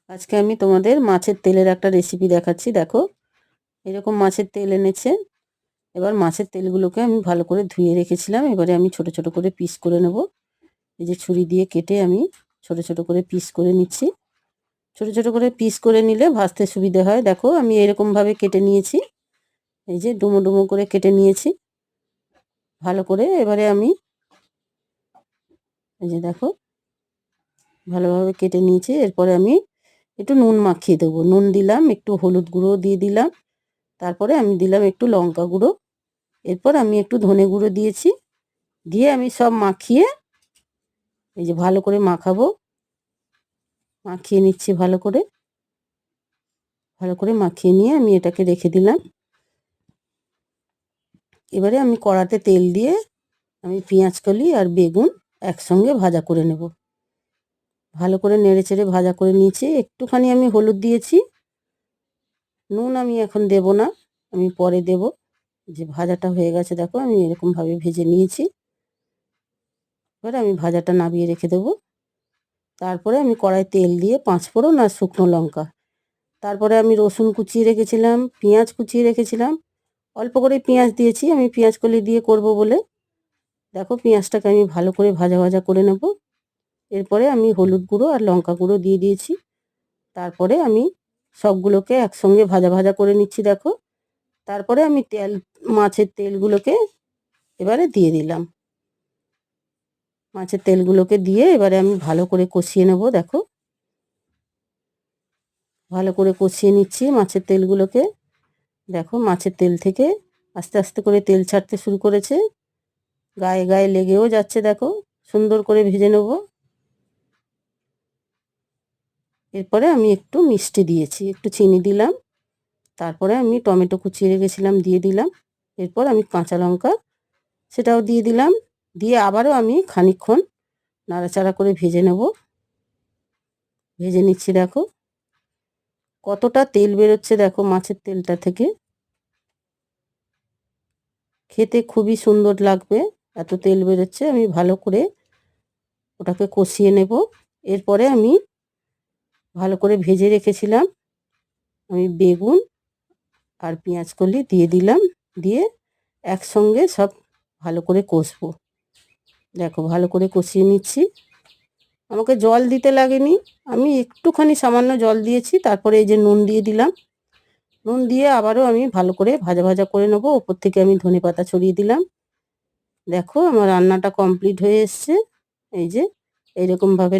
আজকে আমি তোমাদের মাছের তেলের একটা রেসিপি দেখাচ্ছি। দেখো, এরকম মাছের তেল এনেছে। এবার মাছের তেলগুলোকে আমি ভালো করে ধুয়ে রেখেছিলাম। এবারে আমি ছোট ছোট করে পিস করে নেব। এই যে ছুরি দিয়ে কেটে আমি ছোট ছোট করে পিস করে নিচ্ছি। ছোট ছোট করে পিস করে নিলে ভাজতে সুবিধে হয়। দেখো, আমি এরকমভাবে কেটে নিয়েছি। এই যে ডুমো ডুমো করে কেটে নিয়েছি ভালো করে। এবারে আমি এই যে দেখো ভালোভাবে কেটে নিয়েছি। এরপরে আমি একটু নুন মাখিয়ে দেবো। নুন দিলাম, একটু হলুদ গুঁড়ো দিয়ে দিলাম, তারপরে আমি দিলাম একটু লঙ্কা গুঁড়ো, এরপর আমি একটু ধনে গুঁড়ো দিয়েছি। দিয়ে আমি সব মাখিয়ে এই যে ভালো করে মাখাবো। মাখিয়ে নিচ্ছি ভালো করে। ভালো করে মাখিয়ে নিয়ে আমি এটাকে রেখে দিলাম। এবারে আমি কড়াতে তেল দিয়ে আমি পেঁয়াজকলি আর বেগুন একসঙ্গে ভাজা করে নেব। ভালো করে নেড়ে চেড়ে ভাজা করে নিয়েছি। একটুখানি আমি হলুদ দিয়েছি, নুন আমি এখন দেব না, আমি পরে দেব। যে ভাজাটা হয়ে গেছে দেখো, আমি এরকমভাবে ভেজে নিয়েছি। এবারে আমি ভাজাটা নামিয়ে রেখে দেবো। তারপরে আমি কড়াই তেল দিয়ে পাঁচফোড়ন আর শুকনো লঙ্কা, তারপরে আমি রসুন কুচিয়ে রেখেছিলাম, পেঁয়াজ কুচিয়ে রেখেছিলাম। অল্প করে পেঁয়াজ দিয়েছি, আমি পেঁয়াজ কলি দিয়ে করব বলে। দেখো, পেঁয়াজটাকে আমি ভালো করে ভাজা ভাজা করে নেব। এরপরে আমি হলুদ গুঁড়ো আর লঙ্কা গুঁড়ো দিয়ে দিয়েছি। তারপরে আমি সবগুলোকে একসঙ্গে ভাজা ভাজা করে নিচ্ছি দেখো। তারপরে আমি মাছের তেলগুলোকে এবারে দিয়ে দিলাম। মাছের তেলগুলোকে দিয়ে এবারে আমি ভালো করে কষিয়ে নেব। দেখো, ভালো করে কষিয়ে নিচ্ছি মাছের তেলগুলোকে। দেখো, মাছের তেল থেকে আস্তে আস্তে করে তেল ছাড়তে শুরু করেছে, গায়ে গায়ে লেগেও যাচ্ছে। দেখো, সুন্দর করে ভেজে নেব। এরপরে আমি একটু মিষ্টি দিয়েছি, একটু চিনি দিলাম। তারপরে আমি টমেটো কুচিয়ে রেখেছিলাম দিয়ে দিলাম। এরপর আমি কাঁচা লঙ্কা সেটাও দিয়ে দিলাম। দিয়ে আবারও আমি খানিকক্ষণ নাড়াচাড়া করে ভেজে নেব। ভেজে নিচ্ছি। দেখো কতটা তেল বেরোচ্ছে, দেখো মাছের তেলটা থেকে। খেতে খুবই সুন্দর লাগবে, এত তেল বেরোচ্ছে। আমি ভালো করে ওটাকে কষিয়ে নেব। এরপরে আমি ভালো করে ভেজে রেখেছিলাম আমি বেগুন আর পেঁয়াজ কলি দিয়ে দিলাম। দিয়ে একসঙ্গে সব ভালো করে কষবো। দেখো, ভালো করে কষিয়ে নিচ্ছি। আমাকে জল দিতে লাগেনি, আমি একটুখানি সামান্য জল দিয়েছি। তারপরে এই যে নুন দিয়ে দিলাম। নুন দিয়ে আবারও আমি ভালো করে ভাজা ভাজা করে নেবো। ওপর থেকে আমি ধনেপাতা ছড়িয়ে দিলাম। দেখো, আমার রান্নাটা কমপ্লিট হয়ে এসছে। এই যে এইরকমভাবে